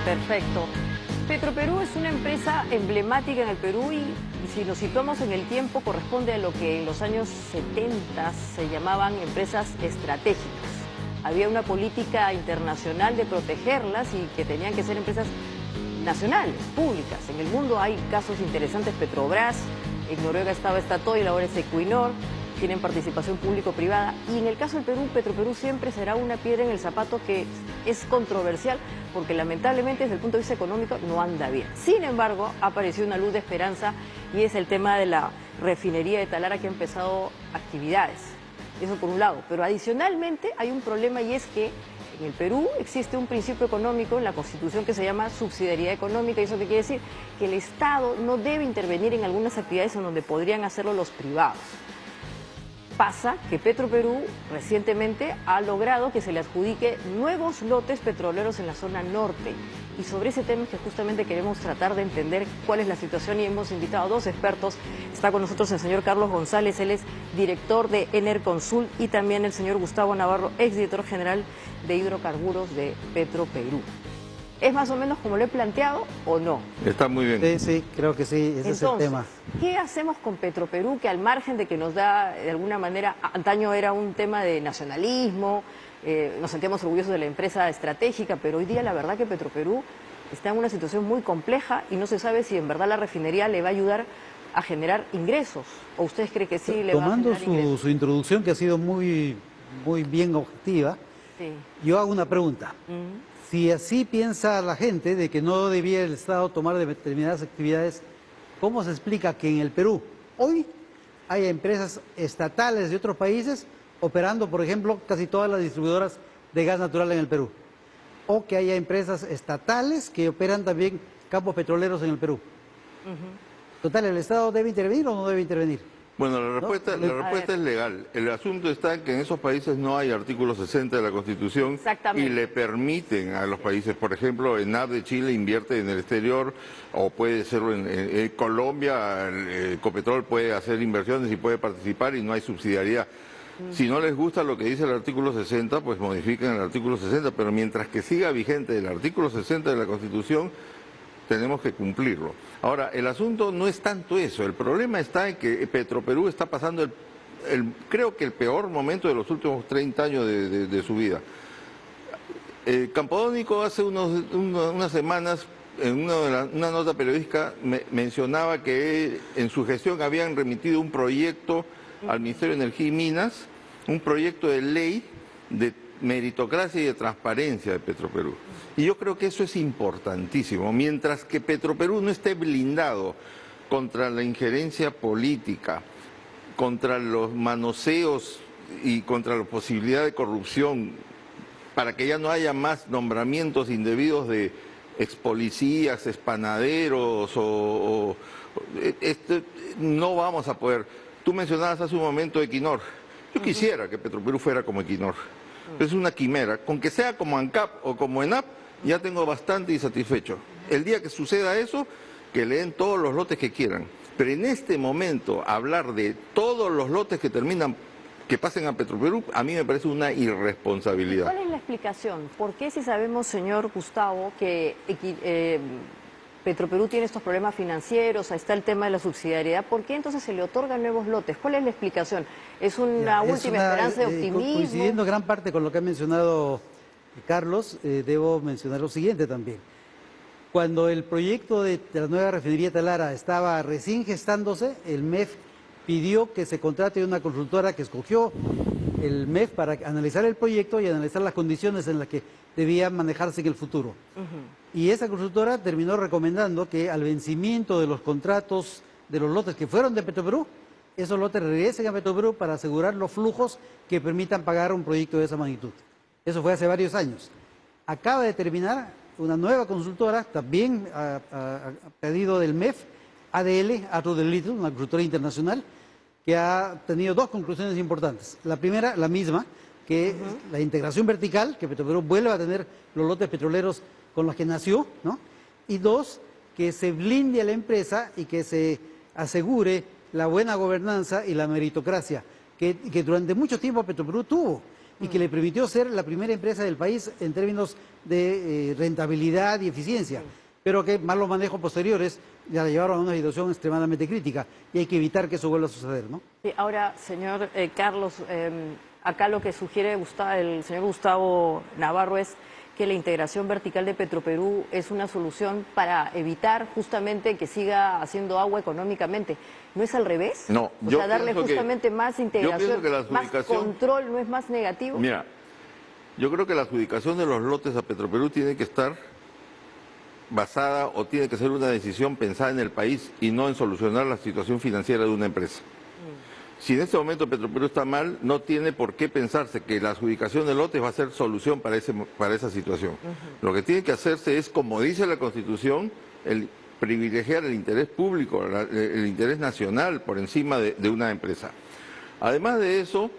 Perfecto. Petroperú es una empresa emblemática en el Perú y si nos situamos en el tiempo corresponde a lo que en los años 70 se llamaban empresas estratégicas. Había una política internacional de protegerlas y que tenían que ser empresas nacionales, públicas. En el mundo hay casos interesantes, Petrobras, en Noruega estaba Statoil, ahora es Equinor, tienen participación público-privada. Y en el caso del Perú, Petroperú siempre será una piedra en el zapato que es controversial porque lamentablemente desde el punto de vista económico no anda bien. Sin embargo, ha aparecido una luz de esperanza y es el tema de la refinería de Talara que ha empezado actividades. Eso por un lado. Pero adicionalmente hay un problema y es que en el Perú existe un principio económico en la Constitución que se llama subsidiariedad económica. ¿Y eso qué quiere decir? Que el Estado no debe intervenir en algunas actividades en donde podrían hacerlo los privados. Pasa que Petroperú recientemente ha logrado que se le adjudique nuevos lotes petroleros en la zona norte. Y sobre ese tema es que justamente queremos tratar de entender cuál es la situación y hemos invitado a dos expertos. Está con nosotros el señor Carlos González, él es director de Enerconsult, y también el señor Gustavo Navarro, exdirector general de hidrocarburos de Petroperú. ¿Es más o menos como lo he planteado o no? Está muy bien. Sí, sí, creo que sí, ese es el tema. ¿Qué hacemos con Petroperú, que al margen de que nos da, de alguna manera, antaño era un tema de nacionalismo, nos sentíamos orgullosos de la empresa estratégica, pero hoy día la verdad que Petroperú está en una situación muy compleja y no se sabe si en verdad la refinería le va a ayudar a generar ingresos? ¿O ustedes creen que sí le va a generar ingresos? Tomando su introducción, que ha sido muy bien objetiva, Sí. yo hago una pregunta. Si así piensa la gente de que no debía el Estado tomar determinadas actividades, ¿cómo se explica que en el Perú hoy hay empresas estatales de otros países operando, por ejemplo, casi todas las distribuidoras de gas natural en el Perú? O que haya empresas estatales que operan también campos petroleros en el Perú. Total, ¿el Estado debe intervenir o no debe intervenir? Bueno, la respuesta es legal. El asunto está en que en esos países no hay artículo 60 de la Constitución y le permiten a los países, por ejemplo, ENAP de Chile invierte en el exterior, o puede ser en Colombia, Ecopetrol puede hacer inversiones y puede participar y no hay subsidiariedad. Si no les gusta lo que dice el artículo 60, pues modifiquen el artículo 60, pero mientras que siga vigente el artículo 60 de la Constitución, tenemos que cumplirlo. Ahora, el asunto no es tanto eso, el problema está en que Petroperú está pasando creo que el peor momento de los últimos 30 años de su vida. Campodónico hace unas semanas, en una nota periodística, mencionaba que en su gestión habían remitido un proyecto al Ministerio de Energía y Minas, un proyecto de ley de meritocracia y de transparencia de Petroperú. Y yo creo que eso es importantísimo. Mientras que Petroperú no esté blindado contra la injerencia política, contra los manoseos y contra la posibilidad de corrupción, para que ya no haya más nombramientos indebidos de expolicías, expanaderos, no vamos a poder. Tú mencionabas hace un momento Equinor. Yo quisiera que Petroperú fuera como Equinor. Es una quimera. Con que sea como ANCAP o como ENAP, ya tengo bastante insatisfecho. El día que suceda eso, que le den todos los lotes que quieran. Pero en este momento, hablar de todos los lotes que pasen a Petroperú, a mí me parece una irresponsabilidad. ¿Cuál es la explicación? ¿Por qué, si sabemos, señor Gustavo, que Petroperú tiene estos problemas financieros, ahí está el tema de la subsidiariedad, ¿por qué entonces se le otorgan nuevos lotes? ¿Cuál es la explicación? ¿Es una última esperanza de optimismo? Coincidiendo gran parte con lo que ha mencionado Carlos, debo mencionar lo siguiente también. Cuando el proyecto de la nueva refinería Talara estaba recién gestándose, el MEF pidió que se contrate una consultora que escogió el MEF para analizar el proyecto y analizar las condiciones en las que debía manejarse en el futuro. Y esa consultora terminó recomendando que al vencimiento de los contratos de los lotes que fueron de Petroperú, esos lotes regresen a Petroperú para asegurar los flujos que permitan pagar un proyecto de esa magnitud. Eso fue hace varios años. Acaba de terminar una nueva consultora, también a pedido del MEF, ADL, Arthur de Little, una consultora internacional, que ha tenido dos conclusiones importantes. La primera, la misma, que es la integración vertical, que Petroperú vuelva a tener los lotes petroleros con los que nació, ¿no? Y dos, que se blinde a la empresa y que se asegure la buena gobernanza y la meritocracia, que durante mucho tiempo Petroperú tuvo. y que le permitió ser la primera empresa del país en términos de rentabilidad y eficiencia, pero que malos manejos posteriores ya la llevaron a una situación extremadamente crítica y hay que evitar que eso vuelva a suceder, ¿no? Sí, ahora, señor Carlos, acá lo que sugiere el señor Gustavo Navarro es que la integración vertical de Petroperú es una solución para evitar justamente que siga haciendo agua económicamente. ¿No es al revés? No, o sea, darle justamente más integración, más control, ¿no es más negativo? Mira, yo creo que la adjudicación de los lotes a Petroperú tiene que estar basada o tiene que ser una decisión pensada en el país y no en solucionar la situación financiera de una empresa. Si en este momento Petroperú está mal, no tiene por qué pensarse que la adjudicación de lotes va a ser solución para esa situación. Lo que tiene que hacerse es, como dice la Constitución, privilegiar el interés público, el interés nacional por encima de una empresa. Además de eso,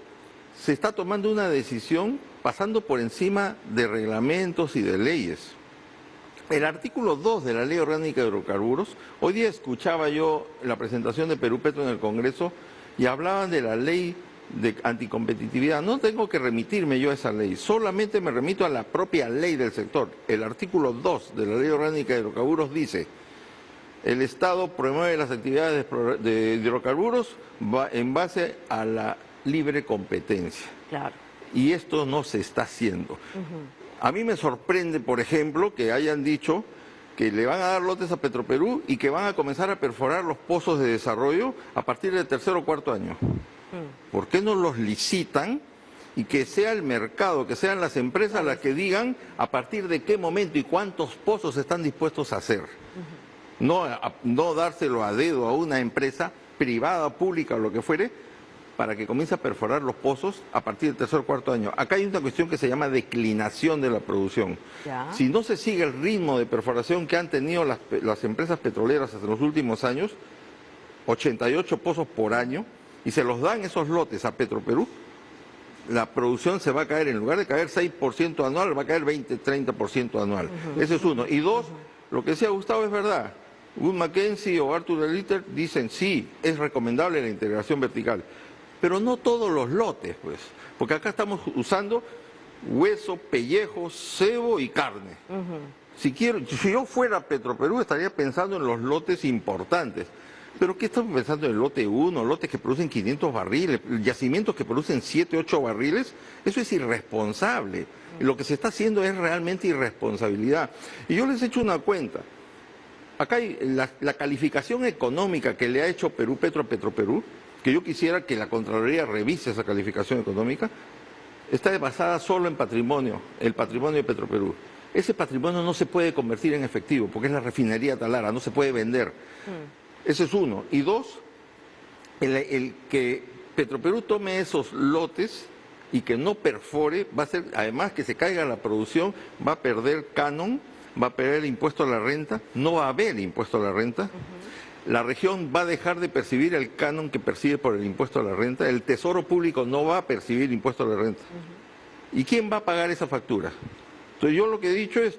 se está tomando una decisión pasando por encima de reglamentos y de leyes. El artículo 2 de la Ley Orgánica de Hidrocarburos, hoy día escuchaba yo la presentación de Perú Petro en el Congreso y hablaban de la ley de anticompetitividad. No tengo que remitirme yo a esa ley, solamente me remito a la propia ley del sector. El artículo 2 de la Ley Orgánica de Hidrocarburos dice: el Estado promueve las actividades de hidrocarburos en base a la libre competencia. Claro. Y esto no se está haciendo. A mí me sorprende, por ejemplo, que hayan dicho que le van a dar lotes a Petroperú y que van a comenzar a perforar los pozos de desarrollo a partir del tercer o cuarto año. ¿Por qué no los licitan y que sea el mercado, que sean las empresas las que digan a partir de qué momento y cuántos pozos están dispuestos a hacer? No dárselo a dedo a una empresa privada, pública o lo que fuere, para que comience a perforar los pozos a partir del tercer o cuarto año. Acá hay una cuestión que se llama declinación de la producción. ¿Ya? Si no se sigue el ritmo de perforación que han tenido las empresas petroleras hasta los últimos años, 88 pozos por año, y se los dan esos lotes a Petroperú, la producción se va a caer, en lugar de caer 6% anual, va a caer 20-30% anual. Ese es uno. Y dos, lo que decía Gustavo es verdad. Wood Mackenzie o Arthur Eliter dicen sí, es recomendable la integración vertical. Pero no todos los lotes, pues, porque acá estamos usando hueso, pellejo, cebo y carne. Si yo fuera Petroperú estaría pensando en los lotes importantes. Pero ¿qué estamos pensando en el lote 1, lotes que producen 500 barriles, yacimientos que producen 7, 8 barriles? Eso es irresponsable. Lo que se está haciendo es realmente irresponsabilidad. Y yo les he hecho una cuenta. Acá hay la calificación económica que le ha hecho Perú Petro a Petroperú, que yo quisiera que la Contraloría revise esa calificación económica, está basada solo en patrimonio, el patrimonio de Petroperú. Ese patrimonio no se puede convertir en efectivo, porque es la refinería Talara, no se puede vender. Ese es uno. Y dos, el que Petroperú tome esos lotes y que no perfore, va a ser, además que se caiga la producción, va a perder canon, va a perder el impuesto a la renta, no va a haber impuesto a la renta. La región va a dejar de percibir el canon que percibe por el impuesto a la renta, el Tesoro Público no va a percibir impuesto a la renta. ¿Y quién va a pagar esa factura? Entonces yo lo que he dicho es,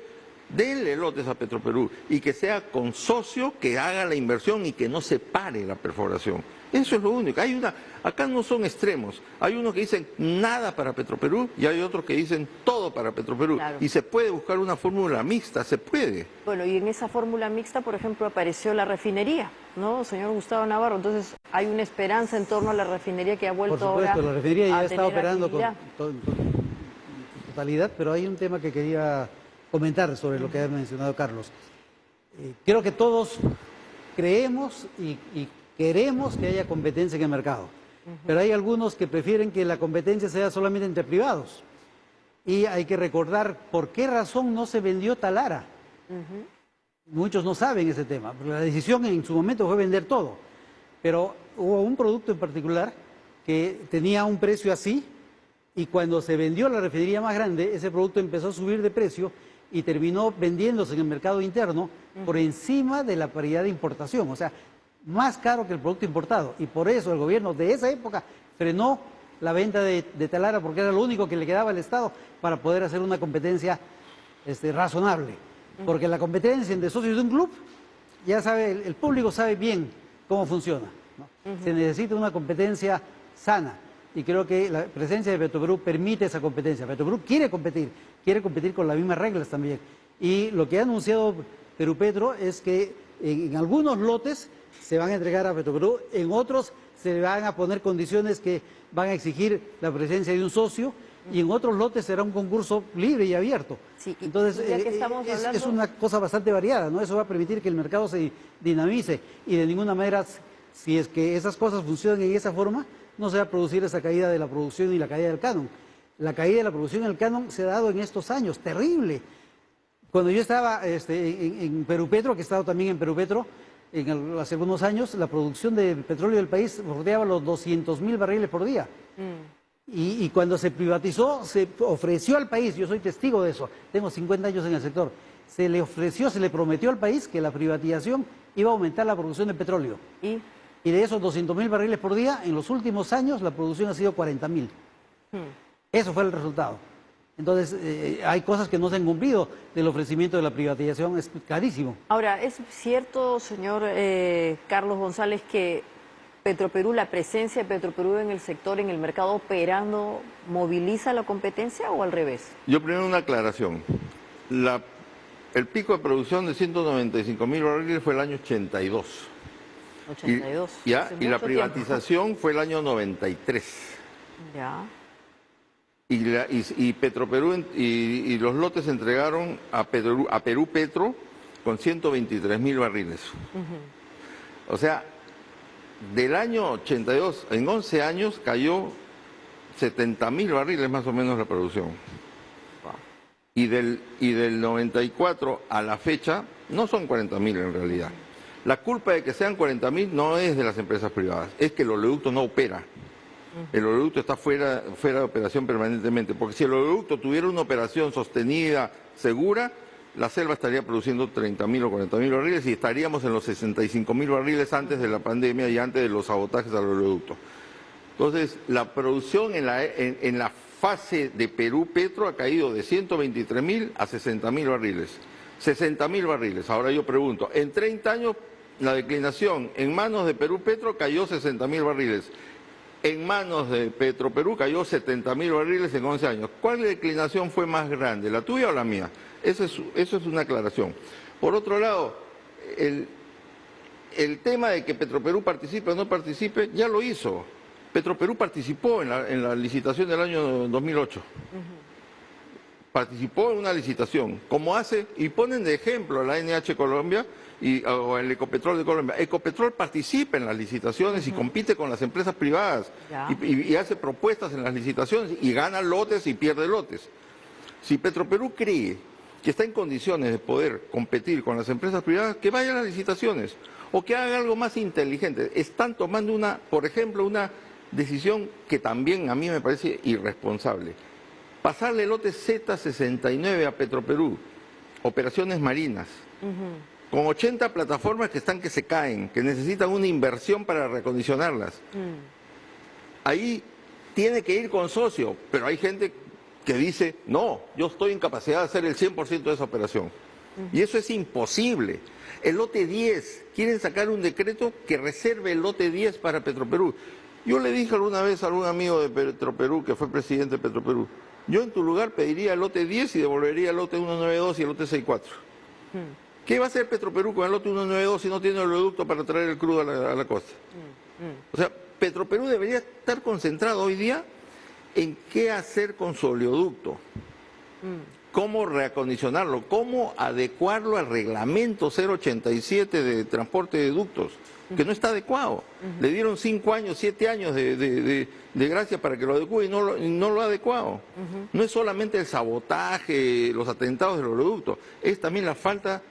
denle lotes a Petroperú y que sea consorcio que haga la inversión y que no se pare la perforación. Eso es lo único. Acá no son extremos. Hay unos que dicen nada para Petroperú y hay otros que dicen todo para Petroperú. Claro. Y se puede buscar una fórmula mixta, se puede. Bueno, y en esa fórmula mixta, por ejemplo, apareció la refinería, ¿no, señor Gustavo Navarro? Entonces, hay una esperanza en torno a la refinería que ha vuelto ahora. Por supuesto, la refinería ya está operando con con totalidad, pero hay un tema que quería comentar sobre lo que ha mencionado Carlos. Creo que todos creemos y queremos que haya competencia en el mercado, pero hay algunos que prefieren que la competencia sea solamente entre privados. Y hay que recordar por qué razón no se vendió Talara. Muchos no saben ese tema. La decisión en su momento fue vender todo, pero hubo un producto en particular que tenía un precio así, y cuando se vendió la refinería más grande, ese producto empezó a subir de precio y terminó vendiéndose en el mercado interno por encima de la paridad de importación, o sea, más caro que el producto importado. Y por eso el gobierno de esa época frenó la venta de Talara, porque era lo único que le quedaba al Estado para poder hacer una competencia razonable. Porque la competencia entre socios de un club, ya sabe, el público sabe bien cómo funciona, ¿no? Se necesita una competencia sana. y creo que la presencia de Petroperú permite esa competencia. Petroperú quiere competir con las mismas reglas también. Y lo que ha anunciado Perupetro es que en algunos lotes se van a entregar a Petroperú, en otros se le van a poner condiciones que van a exigir la presencia de un socio, y en otros lotes será un concurso libre y abierto. Sí, entonces, es una cosa bastante variada, ¿no? Eso va a permitir que el mercado se dinamice, y de ninguna manera, si es que esas cosas funcionan en esa forma, no se va a producir esa caída de la producción y la caída del canon. La caída de la producción en el canon se ha dado en estos años, terrible. Cuando yo estaba en Perupetro, que he estado también en Perupetro, hace algunos años, la producción de petróleo del país rodeaba los 200.000 barriles por día. Y cuando se privatizó, se ofreció al país, yo soy testigo de eso, tengo 50 años en el sector, se le ofreció, se le prometió al país que la privatización iba a aumentar la producción de petróleo. Y de esos 200.000 barriles por día, en los últimos años la producción ha sido 40.000. Eso fue el resultado. Entonces, hay cosas que no se han cumplido del ofrecimiento de la privatización, es carísimo. Ahora, ¿es cierto, señor Carlos González, que Petroperú, la presencia de Petroperú en el sector, en el mercado operando, moviliza la competencia o al revés? Yo primero una aclaración. El pico de producción de 195.000 barriles fue el año 82. 82. Y la privatización fue el año 93. Ya. Y Petroperú y los lotes se entregaron a Perú Petro con 123.000 barriles. O sea, del año 82, en 11 años cayó 70.000 barriles más o menos la producción. Y del 94 a la fecha no son 40.000 en realidad. La culpa de que sean 40.000 no es de las empresas privadas, es que el oleoducto no opera. El oleoducto está fuera de operación permanentemente, porque si el oleoducto tuviera una operación sostenida, segura, la selva estaría produciendo 30.000 o 40.000 barriles y estaríamos en los 65.000 barriles antes de la pandemia y antes de los sabotajes al oleoducto. Entonces, la producción en la fase de Perú Petro ha caído de 123.000 a 60.000 barriles. 60.000 barriles. Ahora yo pregunto, en 30 años la declinación en manos de Perú Petro cayó 60.000 barriles. En manos de Petroperú cayó 70.000 barriles en 11 años. ¿Cuál declinación fue más grande, la tuya o la mía? Eso es una aclaración. Por otro lado, el tema de que Petroperú participe o no participe, ya lo hizo. Petroperú participó en la licitación del año 2008. Participó en una licitación, como hace, y ponen de ejemplo a la NH Colombia o el Ecopetrol de Colombia. Ecopetrol participa en las licitaciones y compite con las empresas privadas y hace propuestas en las licitaciones y gana lotes y pierde lotes. Si Petroperú cree que está en condiciones de poder competir con las empresas privadas, que vaya a las licitaciones o que haga algo más inteligente. Están tomando por ejemplo, una decisión que también a mí me parece irresponsable. Pasarle el lote Z69 a Petroperú, operaciones marinas, con 80 plataformas que se caen, que necesitan una inversión para reacondicionarlas. Ahí tiene que ir con socio, pero hay gente que dice, no, yo estoy en capacidad de hacer el 100% de esa operación. Y eso es imposible. El lote 10, quieren sacar un decreto que reserve el lote 10 para Petroperú. Yo le dije alguna vez a algún amigo de Petroperú, que fue presidente de Petroperú, yo en tu lugar pediría el lote 10 y devolvería el lote 192 y el lote 64. ¿Qué va a hacer Petroperú con el lote 192 si no tiene el oleoducto para traer el crudo a la costa? O sea, Petroperú debería estar concentrado hoy día en qué hacer con su oleoducto, cómo reacondicionarlo, cómo adecuarlo al reglamento 087 de transporte de ductos, que no está adecuado. Le dieron 5 años, 7 años de gracia para que lo adecue y no lo ha adecuado. No es solamente el sabotaje, los atentados del oleoducto, es también la falta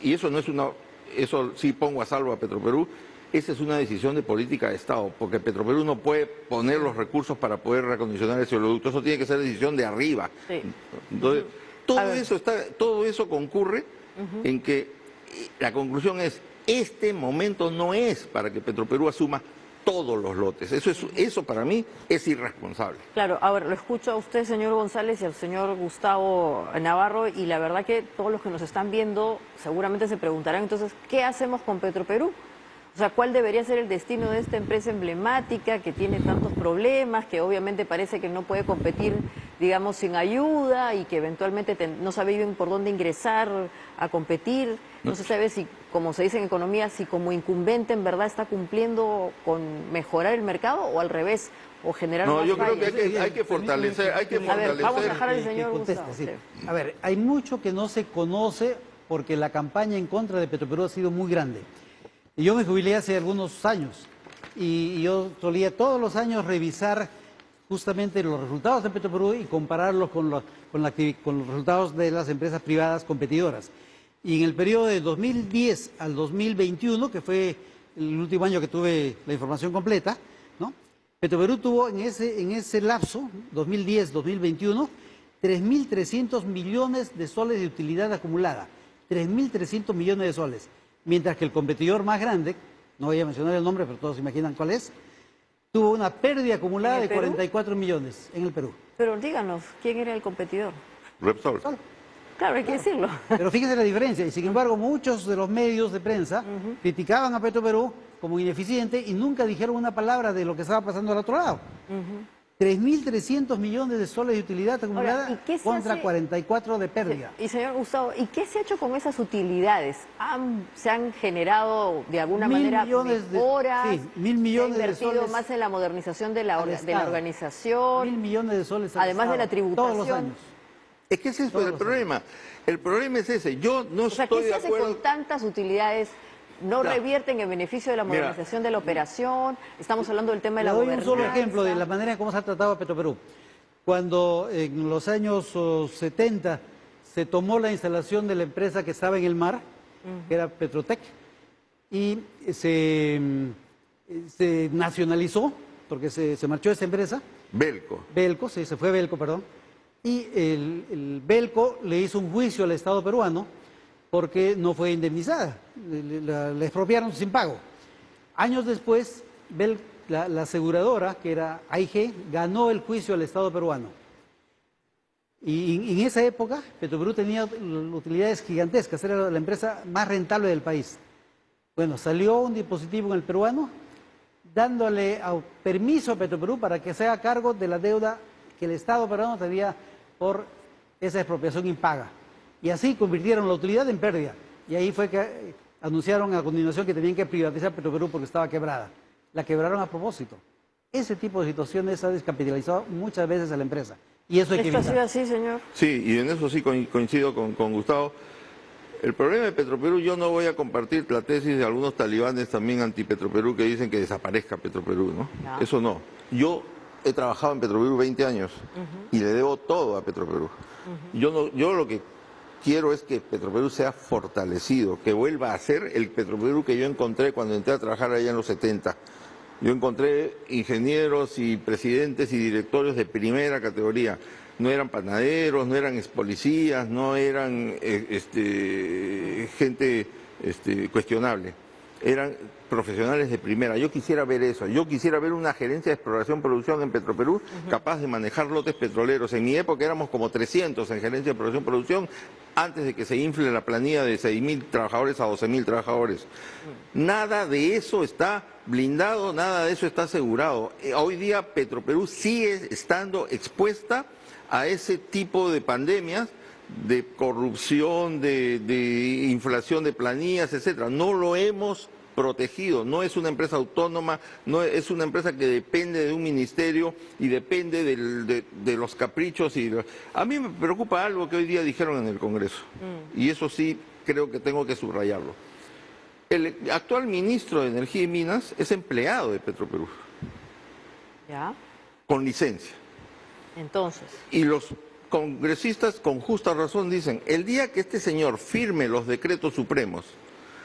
y eso no es eso sí pongo a salvo a Petroperú. Esa es una decisión de política de Estado, porque Petroperú no puede poner los recursos para poder reacondicionar ese oleoducto. Eso tiene que ser decisión de arriba. Entonces, todo eso concurre en que la conclusión es, este momento no es para que Petroperú asuma todos los lotes. Eso para mí es irresponsable. Claro, ahora lo escucho a usted, señor González, y al señor Gustavo Navarro, y la verdad que todos los que nos están viendo seguramente se preguntarán, entonces, ¿qué hacemos con Petroperú? O O sea, ¿cuál debería ser el destino de esta empresa emblemática que tiene tantos problemas, que obviamente parece que no puede competir, digamos, sin ayuda y que eventualmente no sabe bien por dónde ingresar a competir? No se sabe si, como se dice en economía, si como incumbente en verdad está cumpliendo con mejorar el mercado o al revés, o generar más yo fallas. creo que hay que fortalecer, A ver, vamos a dejar al señor Gustavo. Sí. A ver, hay mucho que no se conoce porque la campaña en contra de Petroperú ha sido muy grande. Y yo me jubilé hace algunos años y yo solía todos los años revisar justamente los resultados de Petroperú y compararlos con los resultados de las empresas privadas competidoras. Y en el periodo de 2010 al 2021, que fue el último año que tuve la información completa, ¿no? Petroperú tuvo en ese lapso, 2010-2021, 3.300 millones de soles de utilidad acumulada. 3.300 millones de soles. Mientras que el competidor más grande, no voy a mencionar el nombre, pero todos se imaginan cuál es, tuvo una pérdida acumulada de 44 millones en el Perú. Pero díganos, ¿quién era el competidor? Repsol. Claro, hay que decirlo. Pero fíjese la diferencia, y sin embargo muchos de los medios de prensa criticaban a Petroperú como ineficiente y nunca dijeron una palabra de lo que estaba pasando al otro lado. 3.300 millones de soles de utilidad acumulada. Ahora, ¿y contra 44 de pérdida. Y señor Gustavo, ¿y qué se ha hecho con esas utilidades? ¿Se han generado de alguna manera mejoras? Sí, 1.000 millones ¿Se ha de soles. invertido más en la modernización de la organización? 1.000 millones de soles. Además de la tributación. Todos los años. Es que ese es el problema. El problema es ese. Yo no estoy de acuerdo. ¿Qué se hace con tantas utilidades? ¿No revierten en beneficio de la modernización de la operación? Estamos hablando del tema de la gobernanza. Le doy un solo ejemplo de la manera en cómo se ha tratado a Petroperú. Cuando en los años 70 se tomó la instalación de la empresa que estaba en el mar, que era Petrotec, y se nacionalizó, porque se marchó esa empresa. Belco. Sí, se fue Belco, perdón. Y el Belco le hizo un juicio al Estado peruano porque no fue indemnizada, le expropiaron sin pago. Años después, la aseguradora, que era AIG, ganó el juicio al Estado peruano. Y en esa época, Petroperú tenía utilidades gigantescas, era la empresa más rentable del país. Bueno, salió un dispositivo en el peruano dándole permiso a Petroperú para que se haga cargo de la deuda que el Estado peruano tenía por esa expropiación impaga. Y así convirtieron la utilidad en pérdida. Y ahí fue que anunciaron a continuación que tenían que privatizar Petroperú porque estaba quebrada. La quebraron a propósito. Ese tipo de situaciones ha descapitalizado muchas veces a la empresa. Y eso hay que evitar. ¿Esto ha sido así, señor? Sí, y en eso sí coincido con Gustavo. El problema de Petroperú, yo no voy a compartir la tesis de algunos talibanes también anti-Petroperú que dicen que desaparezca Petroperú, ¿no? No. Eso no. Yo he trabajado en Petroperú 20 años y le debo todo a Petroperú. Yo lo que quiero es que Petroperú sea fortalecido, que vuelva a ser el Petroperú que yo encontré cuando entré a trabajar allá en los 70. Yo encontré ingenieros y presidentes y directorios de primera categoría. No eran panaderos, no eran expolicías, no eran gente cuestionable. Eran profesionales de primera. Yo quisiera ver eso. Yo quisiera ver una gerencia de exploración-producción en Petroperú capaz de manejar lotes petroleros. En mi época éramos como 300 en gerencia de exploración-producción antes de que se infle la planilla de 6.000 trabajadores a 12.000 trabajadores. Nada de eso está blindado, nada de eso está asegurado. Hoy día Petroperú sigue estando expuesta a ese tipo de pandemias, de corrupción, de inflación de planillas, etcétera. No lo hemos protegido, no es una empresa autónoma, no es una empresa que depende de un ministerio y depende de los caprichos. A mí me preocupa algo que hoy día dijeron en el Congreso, y eso sí creo que tengo que subrayarlo. El actual ministro de Energía y Minas es empleado de Petroperú. ¿Ya? Con licencia. Entonces. Y los congresistas con justa razón dicen, el día que este señor firme los decretos supremos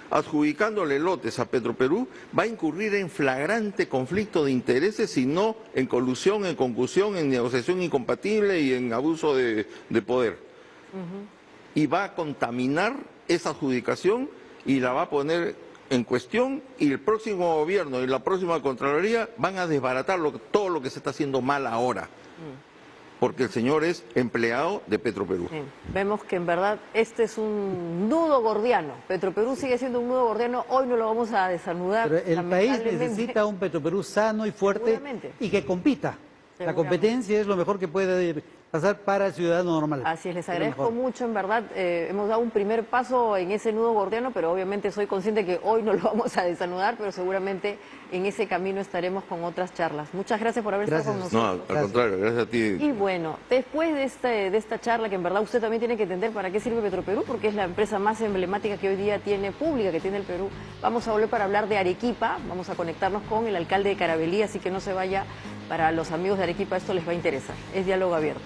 adjudicándole lotes a Petroperú, va a incurrir en flagrante conflicto de intereses, si no en colusión, en concusión, en negociación incompatible y en abuso de poder. Y va a contaminar esa adjudicación y la va a poner en cuestión, y el próximo gobierno y la próxima Contraloría van a desbaratar todo lo que se está haciendo mal ahora. porque el señor es empleado de Petroperú. Sí. Vemos que en verdad este es un nudo gordiano. Petroperú sigue siendo un nudo gordiano, hoy no lo vamos a desanudar. Pero el país necesita un Petroperú sano y fuerte y que compita. La competencia es lo mejor que puede pasar para el ciudadano normal. Así es, les agradezco mucho, en verdad. Hemos dado un primer paso en ese nudo gordiano, pero obviamente soy consciente que hoy no lo vamos a desanudar, pero seguramente en ese camino estaremos con otras charlas. Muchas gracias por haber estado con nosotros. No, al contrario, gracias a ti. Y bueno, después de esta charla, que en verdad usted también tiene que entender para qué sirve Petroperú, porque es la empresa más emblemática que hoy día tiene pública, que tiene el Perú, vamos a volver para hablar de Arequipa, vamos a conectarnos con el alcalde de Carabalí, así que no se vaya. Para los amigos de Arequipa esto les va a interesar, es diálogo abierto.